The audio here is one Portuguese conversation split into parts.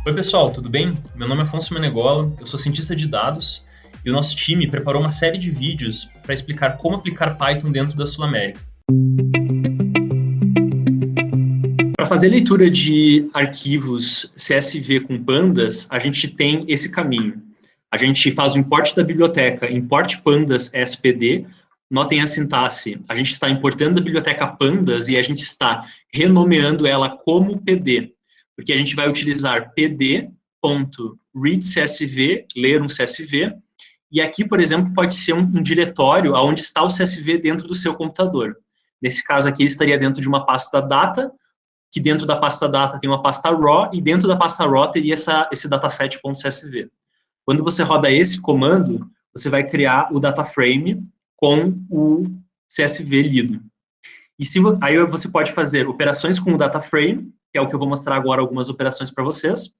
Oi pessoal, tudo bem? Meu nome é Afonso Menegola, eu sou cientista de dados e o nosso time preparou uma série de vídeos para explicar como aplicar Python dentro da Sul América. Para fazer leitura de arquivos CSV com pandas, a gente tem esse caminho. A gente faz o import da biblioteca, import pandas spd. Notem a sintaxe, a gente está importando da biblioteca pandas e a gente está renomeando ela como pd, porque a gente vai utilizar pd.readCSV, ler um CSV, e aqui, por exemplo, pode ser um diretório onde está o CSV dentro do seu computador. Nesse caso aqui, ele estaria dentro de uma pasta data, que dentro da pasta data tem uma pasta raw, e dentro da pasta raw teria esse dataset.csv. Quando você roda esse comando, você vai criar o data frame com o CSV lido. E aí você pode fazer operações com o data frame, que é o que eu vou mostrar agora, algumas operações para vocês.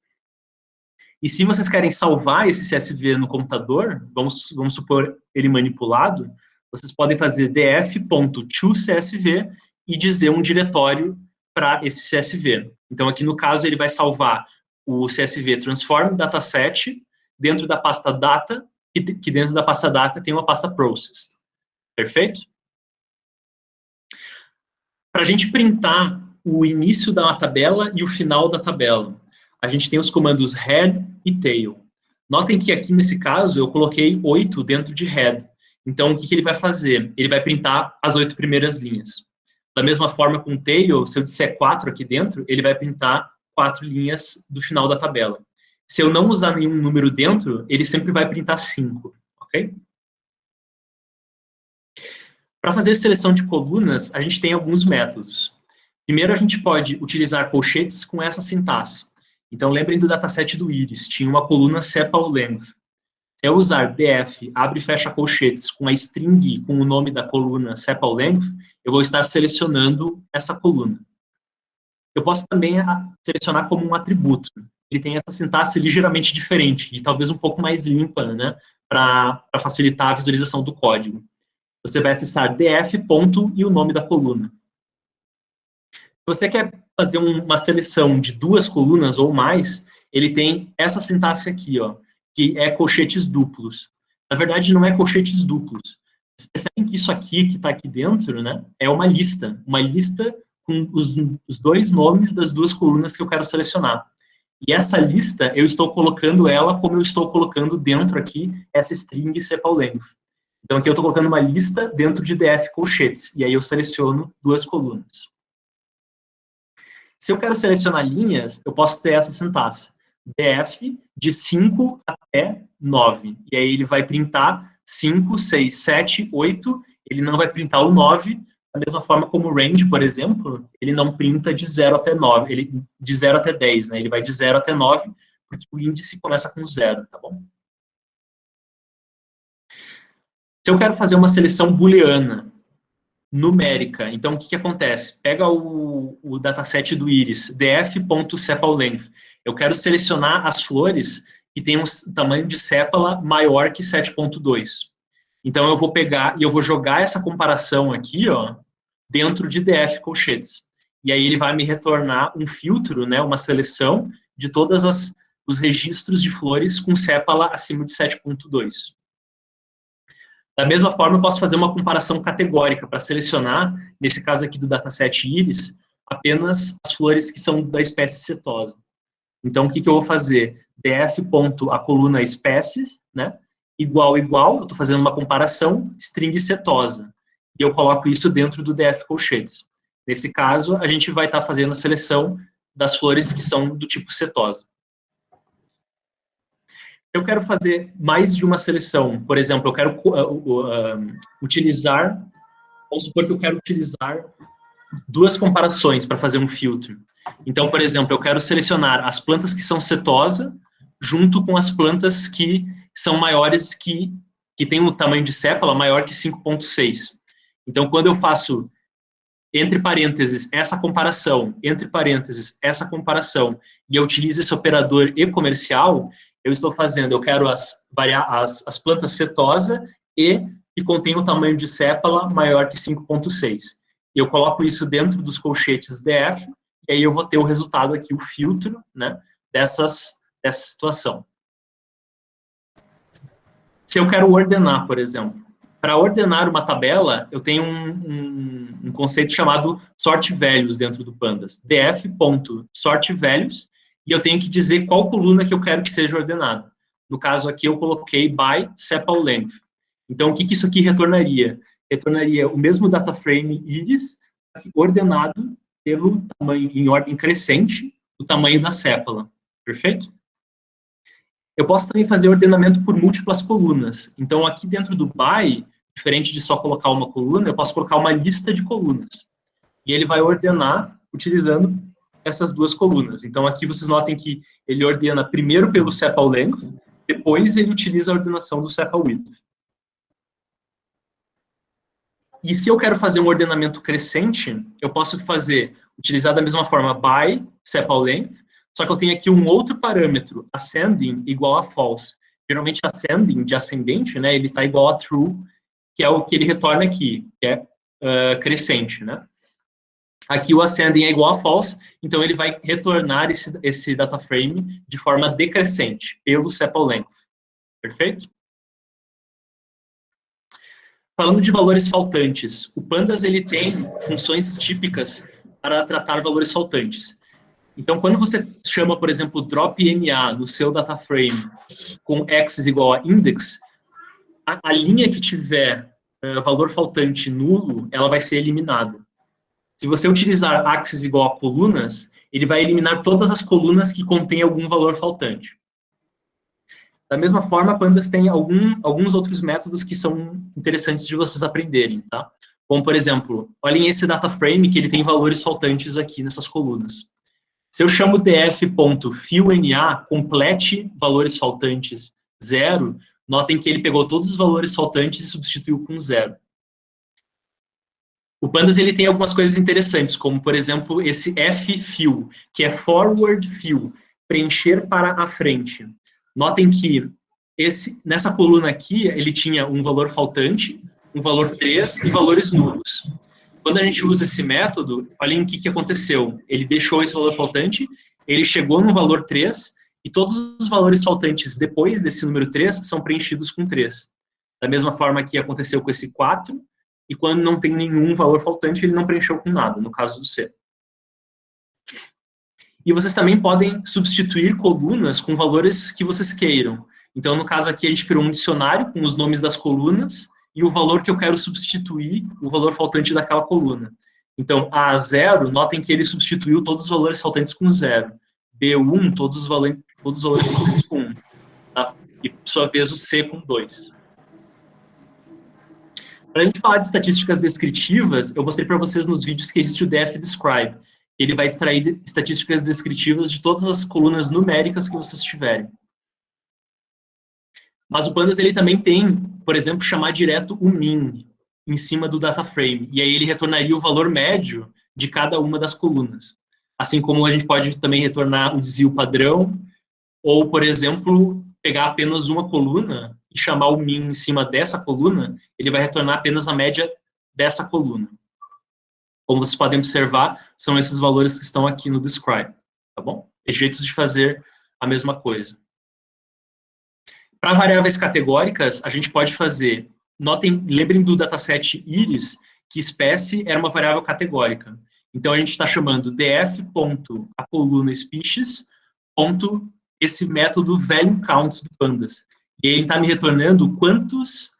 E se vocês querem salvar esse CSV no computador, vamos supor ele manipulado, vocês podem fazer df.toCSV e dizer um diretório para esse CSV. Então, aqui no caso, ele vai salvar o CSV transform dataset dentro da pasta data, que dentro da pasta data tem uma pasta process. Perfeito? Para a gente printar o início da tabela e o final da tabela, a gente tem os comandos head e tail. Notem que aqui, nesse caso, eu coloquei 8 dentro de head. Então, o que ele vai fazer? Ele vai printar as 8 primeiras linhas. Da mesma forma com o tail, se eu disser 4 aqui dentro, ele vai printar 4 linhas do final da tabela. Se eu não usar nenhum número dentro, ele sempre vai printar 5, ok? Para fazer seleção de colunas, a gente tem alguns métodos. Primeiro, a gente pode utilizar colchetes com essa sintaxe. Então, lembrem do dataset do Iris, tinha uma coluna sepal length. Se eu usar df, abre e fecha colchetes, com a string com o nome da coluna sepal length, eu vou estar selecionando essa coluna. Eu posso também selecionar como um atributo. Ele tem essa sintaxe ligeiramente diferente, e talvez um pouco mais limpa, né, para facilitar a visualização do código. Você vai acessar df. E o nome da coluna. Se você quer fazer uma seleção de 2 colunas ou mais, ele tem essa sintaxe aqui, ó, que é colchetes duplos. Na verdade, não é colchetes duplos. Vocês percebem que isso aqui, que está aqui dentro, né, é uma lista com os 2 nomes das 2 colunas que eu quero selecionar. E essa lista, eu estou colocando ela como eu estou colocando dentro aqui essa string sepal length. Então, aqui eu estou colocando uma lista dentro de df colchetes, e aí eu seleciono 2 colunas. Se eu quero selecionar linhas, eu posso ter essa sintaxe. df de 5 até 9. E aí ele vai printar 5, 6, 7, 8. Ele não vai printar o 9. Da mesma forma como o range, por exemplo, ele não printa de 0 até 9. De 0 até 10, né? Ele vai de 0 até 9, porque o índice começa com 0, tá bom? Se eu quero fazer uma seleção booleana, numérica, então o que acontece? Pega o dataset do Iris, df.sepalLength. Eu quero selecionar as flores que têm um tamanho de sépala maior que 7.2. Então eu vou pegar e eu vou jogar essa comparação aqui, ó, dentro de df colchetes. E aí ele vai me retornar um filtro, né, uma seleção de todos os registros de flores com sépala acima de 7.2. Da mesma forma, eu posso fazer uma comparação categórica para selecionar, nesse caso aqui do dataset Iris, apenas as flores que são da espécie setosa. Então, o que eu vou fazer? df. A coluna espécie, né? Igual, eu estou fazendo uma comparação, string setosa. E eu coloco isso dentro do df colchetes. Nesse caso, a gente vai estar fazendo a seleção das flores que são do tipo setosa. Eu quero fazer mais de uma seleção. Por exemplo, eu quero utilizar, vamos supor que eu quero utilizar 2 comparações para fazer um filtro. Então, por exemplo, eu quero selecionar as plantas que são setosa junto com as plantas que são maiores, que têm um tamanho de sépala maior que 5.6. Então, quando eu faço entre parênteses essa comparação, entre parênteses essa comparação, e eu utilizo esse operador e comercial, eu estou fazendo, eu quero as plantas setosa e que contém um tamanho de sépala maior que 5.6. E eu coloco isso dentro dos colchetes df, e aí eu vou ter o resultado aqui, o filtro, né, dessas dessa situação. Se eu quero ordenar, por exemplo, para ordenar uma tabela, eu tenho um conceito chamado sort values dentro do Pandas, df.sortValues, e eu tenho que dizer qual coluna que eu quero que seja ordenada. No caso aqui, eu coloquei by sepal_length. Então, o que isso aqui retornaria? Retornaria o mesmo data frame iris, ordenado pelo tamanho, em ordem crescente, o tamanho da sépala. Perfeito? Eu posso também fazer ordenamento por múltiplas colunas. Então, aqui dentro do by, diferente de só colocar uma coluna, eu posso colocar uma lista de colunas. E ele vai ordenar utilizando essas duas colunas. Então, aqui vocês notem que ele ordena primeiro pelo sepal_length, depois ele utiliza a ordenação do sepal_width. E se eu quero fazer um ordenamento crescente, eu posso utilizar da mesma forma by sepal_length, só que eu tenho aqui um outro parâmetro, ascending igual a false. Geralmente ascending, de ascendente, né, ele está igual a true, que é o que ele retorna aqui, que é crescente, né. Aqui o ascending é igual a false, então ele vai retornar esse data frame de forma decrescente, pelo sepal_length. Perfeito? Falando de valores faltantes, o Pandas ele tem funções típicas para tratar valores faltantes. Então, quando você chama, por exemplo, drop_NA no seu data frame com axis igual a index, a linha que tiver valor faltante nulo, ela vai ser eliminada. Se você utilizar axis igual a colunas, ele vai eliminar todas as colunas que contêm algum valor faltante. Da mesma forma, Pandas tem alguns outros métodos que são interessantes de vocês aprenderem, tá? Como, por exemplo, olhem esse data frame que ele tem valores faltantes aqui nessas colunas. Se eu chamo df.fillNA, complete valores faltantes 0, notem que ele pegou todos os valores faltantes e substituiu com 0. O Pandas ele tem algumas coisas interessantes, como, por exemplo, esse ffill, que é forward fill, preencher para a frente. Notem que nessa coluna aqui, ele tinha um valor faltante, um valor 3 e valores nulos. Quando a gente usa esse método, olhem o que aconteceu. Ele deixou esse valor faltante, ele chegou no valor 3, e todos os valores faltantes depois desse número 3 são preenchidos com 3. Da mesma forma que aconteceu com esse 4, e quando não tem nenhum valor faltante, ele não preencheu com nada, no caso do C. E vocês também podem substituir colunas com valores que vocês queiram. Então, no caso aqui, a gente criou um dicionário com os nomes das colunas, e o valor que eu quero substituir, o valor faltante daquela coluna. Então, A0, notem que ele substituiu todos os valores faltantes com 0. B1, todos os valores faltantes com 1. Tá? E, por sua vez, o C com 2. Para a gente falar de estatísticas descritivas, eu mostrei para vocês nos vídeos que existe o df_describe. Ele vai extrair estatísticas descritivas de todas as colunas numéricas que vocês tiverem. Mas o Pandas ele também tem, por exemplo, chamar direto o min em cima do data frame, e aí ele retornaria o valor médio de cada uma das colunas. Assim como a gente pode também retornar o desvio padrão, ou, por exemplo, pegar apenas uma coluna e chamar o min em cima dessa coluna, ele vai retornar apenas a média dessa coluna. Como vocês podem observar, são esses valores que estão aqui no describe, tá bom? Tem jeitos de fazer a mesma coisa. Para variáveis categóricas, a gente pode fazer, lembrem do dataset iris, que espécie era uma variável categórica. Então, a gente está chamando df.a coluna species, esse método value counts do Pandas. E ele está me retornando quantos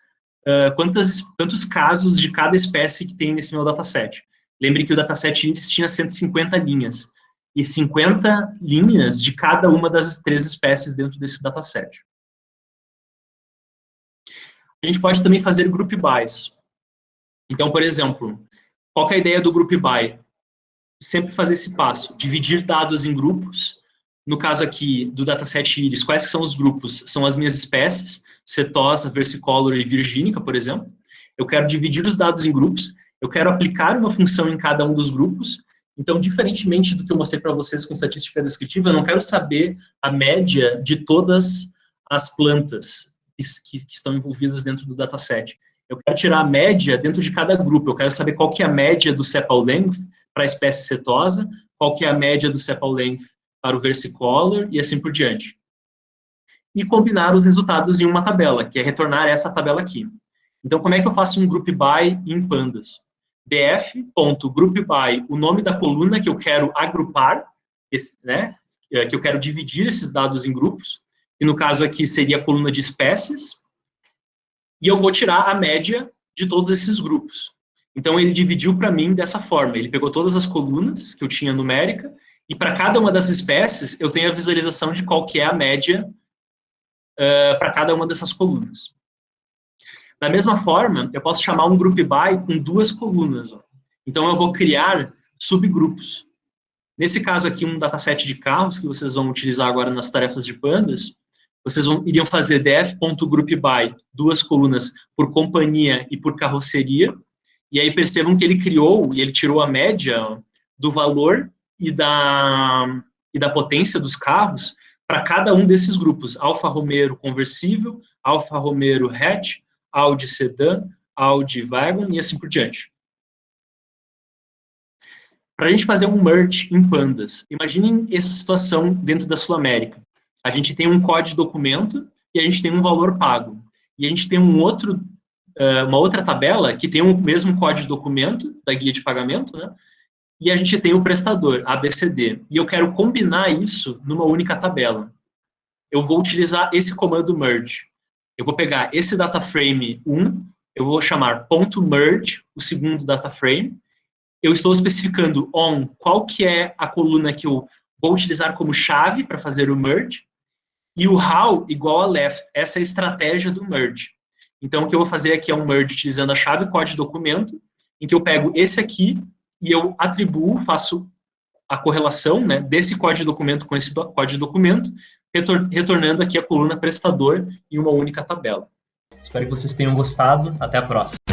casos de cada espécie que tem nesse meu dataset. Lembrem que o dataset iris tinha 150 linhas, e 50 linhas de cada uma das 3 espécies dentro desse dataset. A gente pode também fazer group bys. Então, por exemplo, qual que é a ideia do group by? Sempre fazer esse passo, dividir dados em grupos. No caso aqui do dataset iris, quais que são os grupos? São as minhas espécies, setosa, versicolor e virgínica, por exemplo. Eu quero dividir os dados em grupos, eu quero aplicar uma função em cada um dos grupos. Então, diferentemente do que eu mostrei para vocês com estatística descritiva, eu não quero saber a média de todas as plantas que estão envolvidas dentro do dataset. Eu quero tirar a média dentro de cada grupo. Eu quero saber qual que é a média do sepal_length para a espécie setosa, qual que é a média do sepal_length para o versicolor e assim por diante. e combinar os resultados em uma tabela, que é retornar essa tabela aqui. Então, como é que eu faço um group by em pandas? df.groupby, o nome da coluna que eu quero agrupar, né, que eu quero dividir esses dados em grupos, que no caso aqui seria a coluna de espécies, e eu vou tirar a média de todos esses grupos. Então, ele dividiu para mim dessa forma, ele pegou todas as colunas que eu tinha numérica, e para cada uma das espécies, eu tenho a visualização de qual que é a média para cada uma dessas colunas. Da mesma forma, eu posso chamar um group by com duas colunas. Ó. Então, eu vou criar subgrupos. Nesse caso aqui, um dataset de carros, que vocês vão utilizar agora nas tarefas de pandas, vocês iriam fazer df.groupby, duas colunas por companhia e por carroceria, e aí percebam que ele criou, e ele tirou a média do valor e da potência dos carros para cada um desses grupos, Alfa Romeo conversível, Alfa Romeo hatch, Audi Sedan, Audi Wagon e assim por diante. Para a gente fazer um merge em pandas, imaginem essa situação dentro da Sul América. A gente tem um código de documento e a gente tem um valor pago. E a gente tem uma outra tabela que tem o mesmo código de documento da guia de pagamento, né? E a gente tem o prestador, ABCD. E eu quero combinar isso numa única tabela. Eu vou utilizar esse comando merge. Eu vou pegar esse data frame 1, eu vou chamar .merge, o segundo data frame. Eu estou especificando on qual que é a coluna que eu vou utilizar como chave para fazer o merge, e o how igual a left. Essa é a estratégia do merge. Então, o que eu vou fazer aqui é um merge utilizando a chave código documento, em que eu pego esse aqui e eu atribuo, faço a correlação, né, desse código documento com esse código documento, retornando aqui a coluna prestador em uma única tabela. Espero que vocês tenham gostado. Até a próxima.